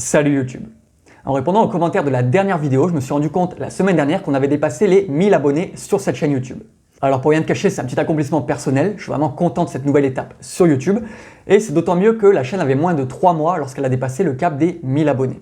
Salut YouTube! En répondant aux commentaires de la dernière vidéo, je me suis rendu compte la semaine dernière qu'on avait dépassé les 1000 abonnés sur cette chaîne YouTube. Alors pour rien te cacher, c'est un petit accomplissement personnel, je suis vraiment content de cette nouvelle étape sur YouTube et c'est d'autant mieux que la chaîne avait moins de 3 mois lorsqu'elle a dépassé le cap des 1000 abonnés.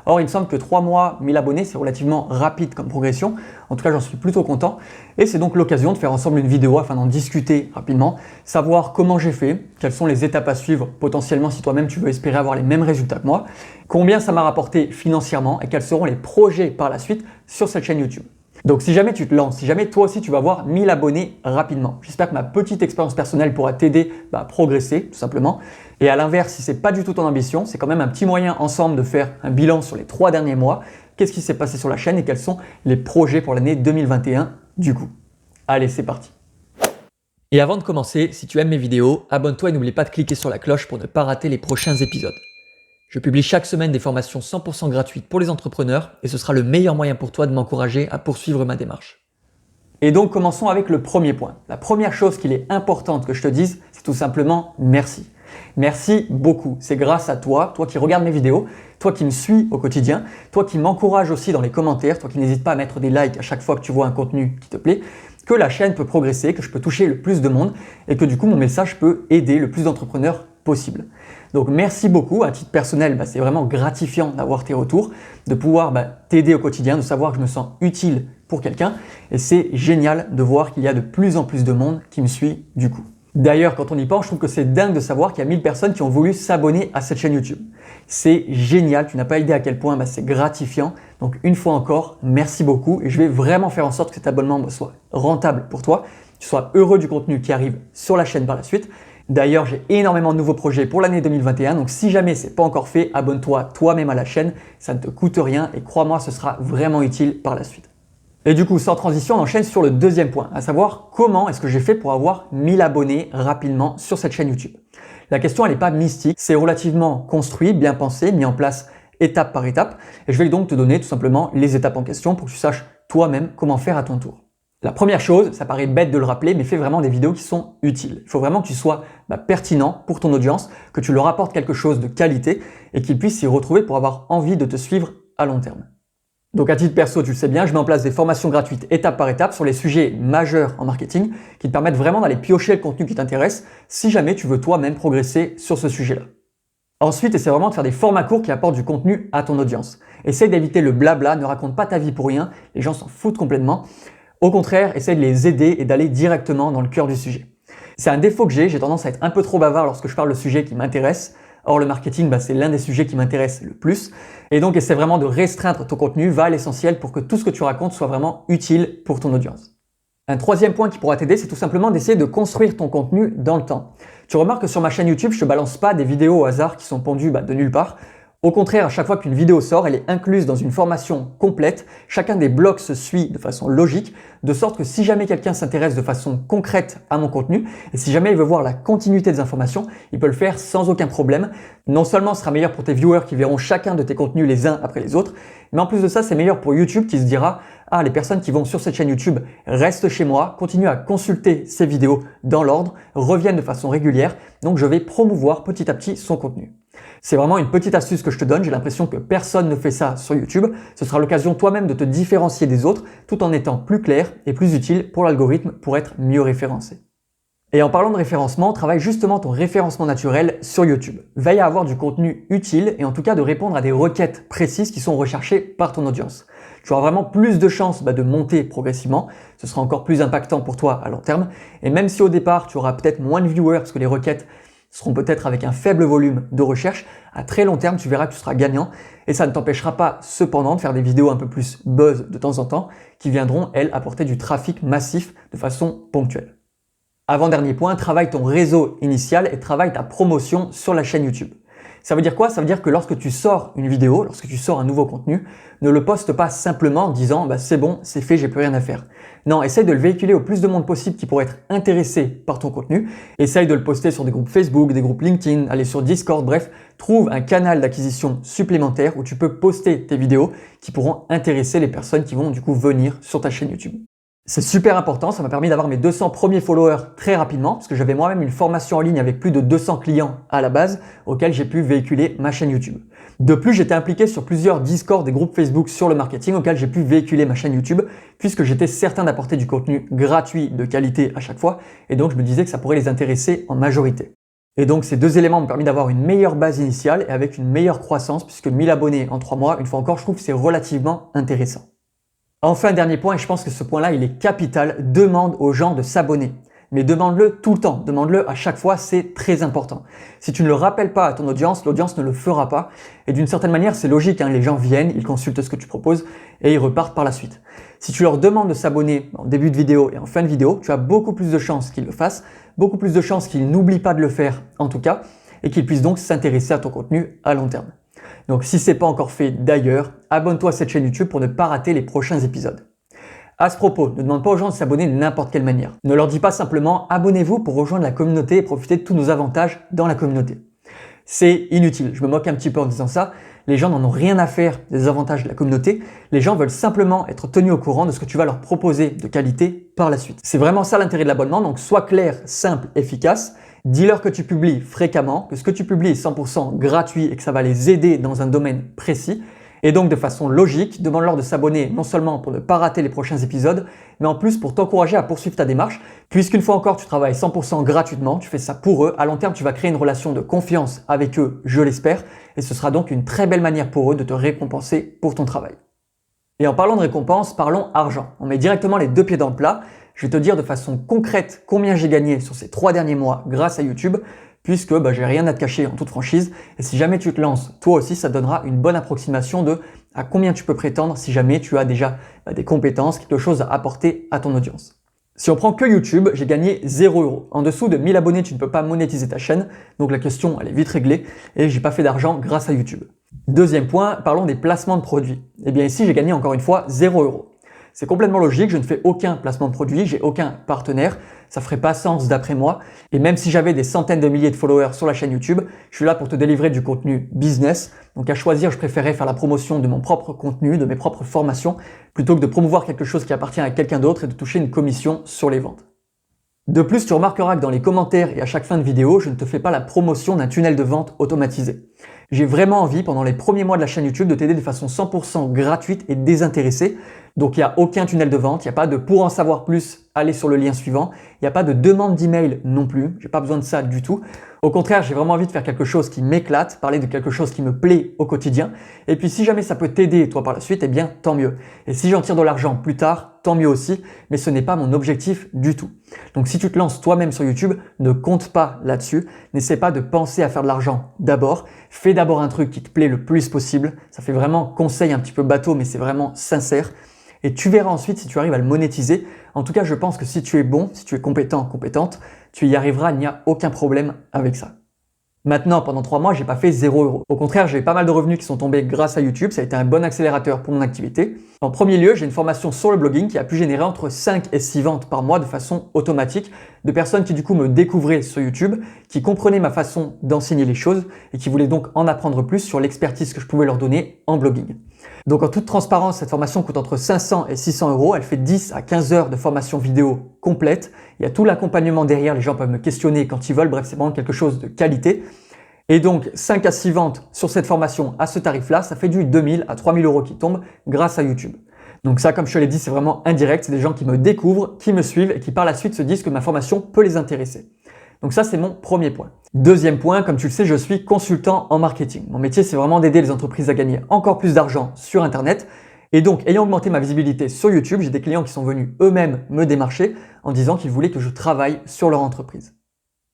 Or, il me semble que 3 mois, 1000 abonnés, c'est relativement rapide comme progression. En tout cas, j'en suis plutôt content. Et c'est donc l'occasion de faire ensemble une vidéo afin d'en discuter rapidement, savoir comment j'ai fait, quelles sont les étapes à suivre, potentiellement si toi-même tu veux espérer avoir les mêmes résultats que moi, combien ça m'a rapporté financièrement et quels seront les projets par la suite sur cette chaîne YouTube. Donc si jamais tu te lances, si jamais toi aussi tu vas avoir 1000 abonnés rapidement, j'espère que ma petite expérience personnelle pourra t'aider à progresser tout simplement. Et à l'inverse, si c'est pas du tout ton ambition, c'est quand même un petit moyen ensemble de faire un bilan sur les 3 derniers mois, qu'est-ce qui s'est passé sur la chaîne et quels sont les projets pour l'année 2021 du coup. Allez, c'est parti. Et avant de commencer, si tu aimes mes vidéos, abonne-toi et n'oublie pas de cliquer sur la cloche pour ne pas rater les prochains épisodes. Je publie chaque semaine des formations 100% gratuites pour les entrepreneurs et ce sera le meilleur moyen pour toi de m'encourager à poursuivre ma démarche. Et donc commençons avec le premier point. La première chose qu'il est importante que je te dise, c'est tout simplement merci. Merci beaucoup. C'est grâce à toi, toi qui regardes mes vidéos, toi qui me suis au quotidien, toi qui m'encourage aussi dans les commentaires, toi qui n'hésites pas à mettre des likes à chaque fois que tu vois un contenu qui te plaît, que la chaîne peut progresser, que je peux toucher le plus de monde et que du coup mon message peut aider le plus d'entrepreneurs possible. Donc merci beaucoup, à titre personnel, c'est vraiment gratifiant d'avoir tes retours, de pouvoir t'aider au quotidien, de savoir que je me sens utile pour quelqu'un et c'est génial de voir qu'il y a de plus en plus de monde qui me suit du coup. D'ailleurs, quand on y pense, je trouve que c'est dingue de savoir qu'il y a 1000 personnes qui ont voulu s'abonner à cette chaîne YouTube. C'est génial, tu n'as pas idée à quel point c'est gratifiant. Donc une fois encore, merci beaucoup et je vais vraiment faire en sorte que cet abonnement soit rentable pour toi, que tu sois heureux du contenu qui arrive sur la chaîne par la suite. D'ailleurs, j'ai énormément de nouveaux projets pour l'année 2021, donc si jamais ce n'est pas encore fait, abonne-toi toi-même à la chaîne, ça ne te coûte rien et crois-moi, ce sera vraiment utile par la suite. Et du coup, sans transition, on enchaîne sur le deuxième point, à savoir comment est-ce que j'ai fait pour avoir 1000 abonnés rapidement sur cette chaîne YouTube. La question, elle n'est pas mystique, c'est relativement construit, bien pensé, mis en place étape par étape, et je vais donc te donner tout simplement les étapes en question pour que tu saches toi-même comment faire à ton tour. La première chose, ça paraît bête de le rappeler, mais fais vraiment des vidéos qui sont utiles. Il faut vraiment que tu sois pertinent pour ton audience, que tu leur apportes quelque chose de qualité et qu'ils puissent s'y retrouver pour avoir envie de te suivre à long terme. Donc à titre perso, tu le sais bien, je mets en place des formations gratuites étape par étape sur les sujets majeurs en marketing qui te permettent vraiment d'aller piocher le contenu qui t'intéresse si jamais tu veux toi-même progresser sur ce sujet-là. Ensuite, essaie vraiment de faire des formats courts qui apportent du contenu à ton audience. Essaye d'éviter le blabla, ne raconte pas ta vie pour rien, les gens s'en foutent complètement. Au contraire, essaye de les aider et d'aller directement dans le cœur du sujet. C'est un défaut que j'ai tendance à être un peu trop bavard lorsque je parle de sujets qui m'intéressent. Or, le marketing, c'est l'un des sujets qui m'intéresse le plus. Et donc, essaie vraiment de restreindre ton contenu, va à l'essentiel pour que tout ce que tu racontes soit vraiment utile pour ton audience. Un troisième point qui pourra t'aider, c'est tout simplement d'essayer de construire ton contenu dans le temps. Tu remarques que sur ma chaîne YouTube, je te balance pas des vidéos au hasard qui sont pondues de nulle part. Au contraire, à chaque fois qu'une vidéo sort, elle est incluse dans une formation complète. Chacun des blocs se suit de façon logique, de sorte que si jamais quelqu'un s'intéresse de façon concrète à mon contenu, et si jamais il veut voir la continuité des informations, il peut le faire sans aucun problème. Non seulement ce sera meilleur pour tes viewers qui verront chacun de tes contenus les uns après les autres, mais en plus de ça, c'est meilleur pour YouTube qui se dira « Ah, les personnes qui vont sur cette chaîne YouTube restent chez moi, continuent à consulter ces vidéos dans l'ordre, reviennent de façon régulière, donc je vais promouvoir petit à petit son contenu. » C'est vraiment une petite astuce que je te donne, j'ai l'impression que personne ne fait ça sur YouTube. Ce sera l'occasion toi-même de te différencier des autres tout en étant plus clair et plus utile pour l'algorithme pour être mieux référencé. Et en parlant de référencement, travaille justement ton référencement naturel sur YouTube. Veille à avoir du contenu utile et en tout cas de répondre à des requêtes précises qui sont recherchées par ton audience. Tu auras vraiment plus de chances de monter progressivement, ce sera encore plus impactant pour toi à long terme. Et même si au départ tu auras peut-être moins de viewers parce que les requêtes seront peut-être avec un faible volume de recherche, à très long terme, tu verras que tu seras gagnant et ça ne t'empêchera pas cependant de faire des vidéos un peu plus buzz de temps en temps qui viendront, elles, apporter du trafic massif de façon ponctuelle. Avant-dernier point, travaille ton réseau initial et travaille ta promotion sur la chaîne YouTube. Ça veut dire quoi? Ça veut dire que lorsque tu sors une vidéo, lorsque tu sors un nouveau contenu, ne le poste pas simplement en disant c'est bon, c'est fait, j'ai plus rien à faire. Non, essaye de le véhiculer au plus de monde possible qui pourrait être intéressé par ton contenu. Essaye de le poster sur des groupes Facebook, des groupes LinkedIn, aller sur Discord, bref, trouve un canal d'acquisition supplémentaire où tu peux poster tes vidéos qui pourront intéresser les personnes qui vont du coup venir sur ta chaîne YouTube. C'est super important, ça m'a permis d'avoir mes 200 premiers followers très rapidement parce que j'avais moi-même une formation en ligne avec plus de 200 clients à la base auxquels j'ai pu véhiculer ma chaîne YouTube. De plus, j'étais impliqué sur plusieurs Discord et groupes Facebook sur le marketing auxquels j'ai pu véhiculer ma chaîne YouTube puisque j'étais certain d'apporter du contenu gratuit de qualité à chaque fois et donc je me disais que ça pourrait les intéresser en majorité. Et donc ces deux éléments m'ont permis d'avoir une meilleure base initiale et avec une meilleure croissance puisque 1000 abonnés en 3 mois, une fois encore, je trouve que c'est relativement intéressant. Enfin, dernier point, et je pense que ce point-là, il est capital, demande aux gens de s'abonner. Mais demande-le tout le temps, demande-le à chaque fois, c'est très important. Si tu ne le rappelles pas à ton audience, l'audience ne le fera pas. Et d'une certaine manière, c'est logique, hein, les gens viennent, ils consultent ce que tu proposes et ils repartent par la suite. Si tu leur demandes de s'abonner en début de vidéo et en fin de vidéo, tu as beaucoup plus de chances qu'ils le fassent, beaucoup plus de chances qu'ils n'oublient pas de le faire en tout cas, et qu'ils puissent donc s'intéresser à ton contenu à long terme. Donc si ce n'est pas encore fait d'ailleurs, abonne-toi à cette chaîne YouTube pour ne pas rater les prochains épisodes. À ce propos, ne demande pas aux gens de s'abonner de n'importe quelle manière. Ne leur dis pas simplement « abonnez-vous pour rejoindre la communauté et profiter de tous nos avantages dans la communauté ». C'est inutile, je me moque un petit peu en disant ça. Les gens n'en ont rien à faire des avantages de la communauté. Les gens veulent simplement être tenus au courant de ce que tu vas leur proposer de qualité par la suite. C'est vraiment ça l'intérêt de l'abonnement, donc sois clair, simple, efficace. Dis-leur que tu publies fréquemment, que ce que tu publies est 100% gratuit et que ça va les aider dans un domaine précis. Et donc de façon logique, demande-leur de s'abonner non seulement pour ne pas rater les prochains épisodes, mais en plus pour t'encourager à poursuivre ta démarche, puisqu'une fois encore tu travailles 100% gratuitement, tu fais ça pour eux, à long terme tu vas créer une relation de confiance avec eux, je l'espère, et ce sera donc une très belle manière pour eux de te récompenser pour ton travail. Et en parlant de récompense, parlons argent. On met directement les deux pieds dans le plat. Je vais te dire de façon concrète combien j'ai gagné sur ces 3 derniers mois grâce à YouTube, puisque j'ai rien à te cacher en toute franchise. Et si jamais tu te lances, toi aussi, ça te donnera une bonne approximation de à combien tu peux prétendre si jamais tu as déjà des compétences, quelque chose à apporter à ton audience. Si on prend que YouTube, j'ai gagné 0 €. En dessous de 1000 abonnés, tu ne peux pas monétiser ta chaîne. Donc la question, elle est vite réglée et j'ai pas fait d'argent grâce à YouTube. Deuxième point, parlons des placements de produits. Eh bien ici, j'ai gagné encore une fois 0 €. C'est complètement logique, je ne fais aucun placement de produit, j'ai aucun partenaire, ça ferait pas sens d'après moi. Et même si j'avais des centaines de milliers de followers sur la chaîne YouTube, je suis là pour te délivrer du contenu business. Donc à choisir, je préférais faire la promotion de mon propre contenu, de mes propres formations, plutôt que de promouvoir quelque chose qui appartient à quelqu'un d'autre et de toucher une commission sur les ventes. De plus, tu remarqueras que dans les commentaires et à chaque fin de vidéo, je ne te fais pas la promotion d'un tunnel de vente automatisé. J'ai vraiment envie, pendant les premiers mois de la chaîne YouTube, de t'aider de façon 100% gratuite et désintéressée. Donc il n'y a aucun tunnel de vente, il n'y a pas de pour en savoir plus, allez sur le lien suivant, il n'y a pas de demande d'email non plus, j'ai pas besoin de ça du tout. Au contraire, j'ai vraiment envie de faire quelque chose qui m'éclate, parler de quelque chose qui me plaît au quotidien. Et puis si jamais ça peut t'aider toi par la suite, eh bien tant mieux. Et si j'en tire de l'argent plus tard, tant mieux aussi, mais ce n'est pas mon objectif du tout. Donc si tu te lances toi-même sur YouTube, ne compte pas là-dessus, n'essaie pas de penser à faire de l'argent d'abord, fais d'abord un truc qui te plaît le plus possible, ça fait vraiment conseil un petit peu bateau mais c'est vraiment sincère. Et tu verras ensuite si tu arrives à le monétiser. En tout cas, je pense que si tu es bon, si tu es compétent, compétente, tu y arriveras, il n'y a aucun problème avec ça. Maintenant, pendant 3 mois, j'ai pas fait 0 €. Au contraire, j'ai eu pas mal de revenus qui sont tombés grâce à YouTube. Ça a été un bon accélérateur pour mon activité. En premier lieu, j'ai une formation sur le blogging qui a pu générer entre 5 et 6 ventes par mois de façon automatique de personnes qui du coup me découvraient sur YouTube, qui comprenaient ma façon d'enseigner les choses et qui voulaient donc en apprendre plus sur l'expertise que je pouvais leur donner en blogging. Donc en toute transparence, cette formation coûte entre 500 et 600 €. Elle fait 10 à 15 heures de formation vidéo complète. Il y a tout l'accompagnement derrière, les gens peuvent me questionner quand ils veulent. Bref, c'est vraiment quelque chose de qualité. Et donc 5 à 6 ventes sur cette formation à ce tarif-là, ça fait du 2000 à 3000 € qui tombent grâce à YouTube. Donc ça, comme je te l'ai dit, c'est vraiment indirect. C'est des gens qui me découvrent, qui me suivent et qui par la suite se disent que ma formation peut les intéresser. Donc ça, c'est mon premier point. Deuxième point, comme tu le sais, je suis consultant en marketing. Mon métier, c'est vraiment d'aider les entreprises à gagner encore plus d'argent sur Internet. Et donc, ayant augmenté ma visibilité sur YouTube, j'ai des clients qui sont venus eux-mêmes me démarcher en disant qu'ils voulaient que je travaille sur leur entreprise.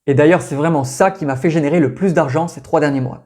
Et d'ailleurs, c'est vraiment ça qui m'a fait générer le plus d'argent ces 3 derniers mois.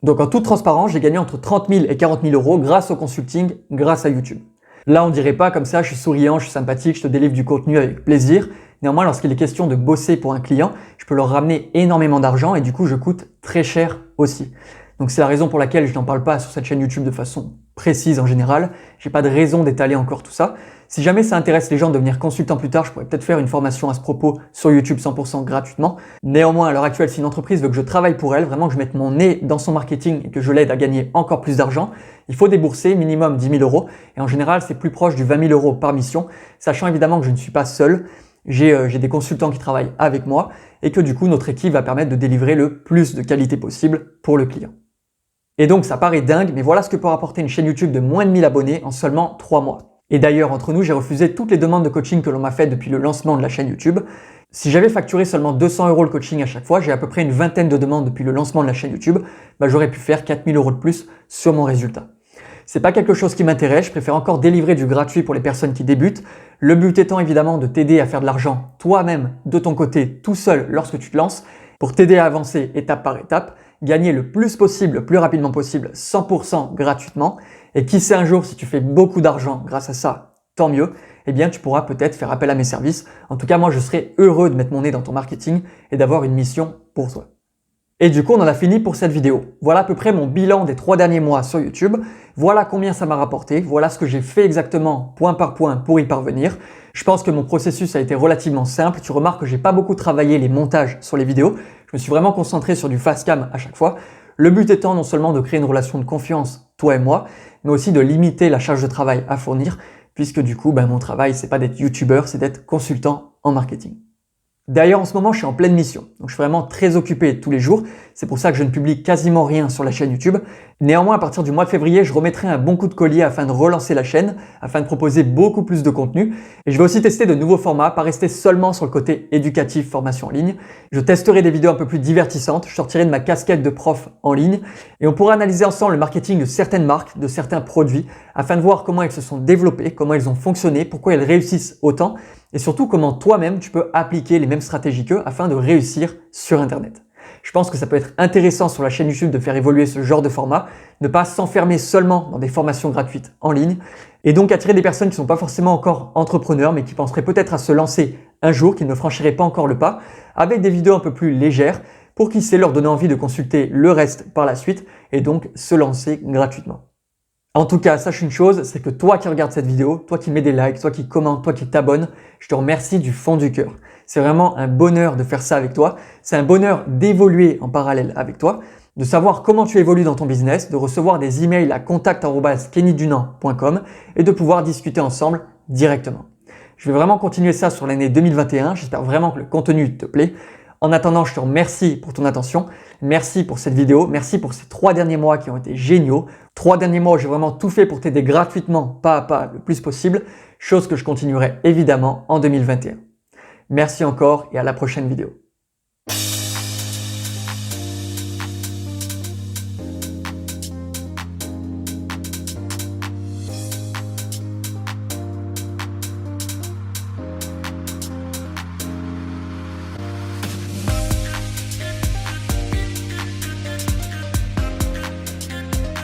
Donc en toute transparence, j'ai gagné entre 30 000 et 40 000 € grâce au consulting, grâce à YouTube. Là, on dirait pas comme ça, je suis souriant, je suis sympathique, je te délivre du contenu avec plaisir. Néanmoins, lorsqu'il est question de bosser pour un client, je peux leur ramener énormément d'argent et du coup, je coûte très cher aussi. Donc c'est la raison pour laquelle je n'en parle pas sur cette chaîne YouTube de façon précise en général. J'ai pas de raison d'étaler encore tout ça. Si jamais ça intéresse les gens de devenir consultant plus tard, je pourrais peut-être faire une formation à ce propos sur YouTube 100% gratuitement. Néanmoins, à l'heure actuelle, si une entreprise veut que je travaille pour elle, vraiment que je mette mon nez dans son marketing et que je l'aide à gagner encore plus d'argent, il faut débourser minimum 10 000 € et en général, c'est plus proche du 20 000 € par mission, sachant évidemment que je ne suis pas seul. J'ai des consultants qui travaillent avec moi et que du coup, notre équipe va permettre de délivrer le plus de qualité possible pour le client. Et donc ça paraît dingue, mais voilà ce que peut rapporter une chaîne YouTube de moins de 1000 abonnés en seulement 3 mois. Et d'ailleurs, entre nous, j'ai refusé toutes les demandes de coaching que l'on m'a faites depuis le lancement de la chaîne YouTube. Si j'avais facturé seulement 200 € le coaching à chaque fois, j'ai à peu près une vingtaine de demandes depuis le lancement de la chaîne YouTube, j'aurais pu faire 4000 € de plus sur mon résultat. C'est pas quelque chose qui m'intéresse, je préfère encore délivrer du gratuit pour les personnes qui débutent. Le but étant évidemment de t'aider à faire de l'argent toi-même, de ton côté, tout seul lorsque tu te lances, pour t'aider à avancer étape par étape, gagner le plus possible, le plus rapidement possible, 100% gratuitement. Et qui sait un jour, si tu fais beaucoup d'argent grâce à ça, tant mieux, eh bien tu pourras peut-être faire appel à mes services. En tout cas, moi je serais heureux de mettre mon nez dans ton marketing et d'avoir une mission pour toi. Et du coup, on en a fini pour cette vidéo. Voilà à peu près mon bilan des 3 derniers mois sur YouTube. Voilà combien ça m'a rapporté. Voilà ce que j'ai fait exactement point par point pour y parvenir. Je pense que mon processus a été relativement simple. Tu remarques que j'ai pas beaucoup travaillé les montages sur les vidéos. Je me suis vraiment concentré sur du fast cam à chaque fois. Le but étant non seulement de créer une relation de confiance, toi et moi, mais aussi de limiter la charge de travail à fournir, puisque du coup, mon travail, c'est pas d'être youtubeur, c'est d'être consultant en marketing. D'ailleurs, en ce moment, je suis en pleine mission. Donc, je suis vraiment très occupé tous les jours. C'est pour ça que je ne publie quasiment rien sur la chaîne YouTube. Néanmoins, à partir du mois de février, je remettrai un bon coup de collier afin de relancer la chaîne, afin de proposer beaucoup plus de contenu. Et je vais aussi tester de nouveaux formats, pas rester seulement sur le côté éducatif, formation en ligne. Je testerai des vidéos un peu plus divertissantes. Je sortirai de ma casquette de prof en ligne. Et on pourra analyser ensemble le marketing de certaines marques, de certains produits, afin de voir comment elles se sont développées, comment elles ont fonctionné, pourquoi elles réussissent autant. Et surtout comment toi-même tu peux appliquer les mêmes stratégies qu'eux afin de réussir sur Internet. Je pense que ça peut être intéressant sur la chaîne YouTube de faire évoluer ce genre de format, ne pas s'enfermer seulement dans des formations gratuites en ligne et donc attirer des personnes qui ne sont pas forcément encore entrepreneurs mais qui penseraient peut-être à se lancer un jour, qui ne franchiraient pas encore le pas, avec des vidéos un peu plus légères pour qui sait leur donner envie de consulter le reste par la suite et donc se lancer gratuitement. En tout cas, sache une chose, c'est que toi qui regardes cette vidéo, toi qui mets des likes, toi qui commentes, toi qui t'abonnes, je te remercie du fond du cœur. C'est vraiment un bonheur de faire ça avec toi. C'est un bonheur d'évoluer en parallèle avec toi, de savoir comment tu évolues dans ton business, de recevoir des emails à contact@kennydunan.com et de pouvoir discuter ensemble directement. Je vais vraiment continuer ça sur l'année 2021. J'espère vraiment que le contenu te plaît. En attendant, je te remercie pour ton attention. Merci pour cette vidéo. Merci pour ces 3 derniers mois qui ont été géniaux. 3 derniers mois où j'ai vraiment tout fait pour t'aider gratuitement, pas à pas, le plus possible. Chose que je continuerai évidemment en 2021. Merci encore et à la prochaine vidéo.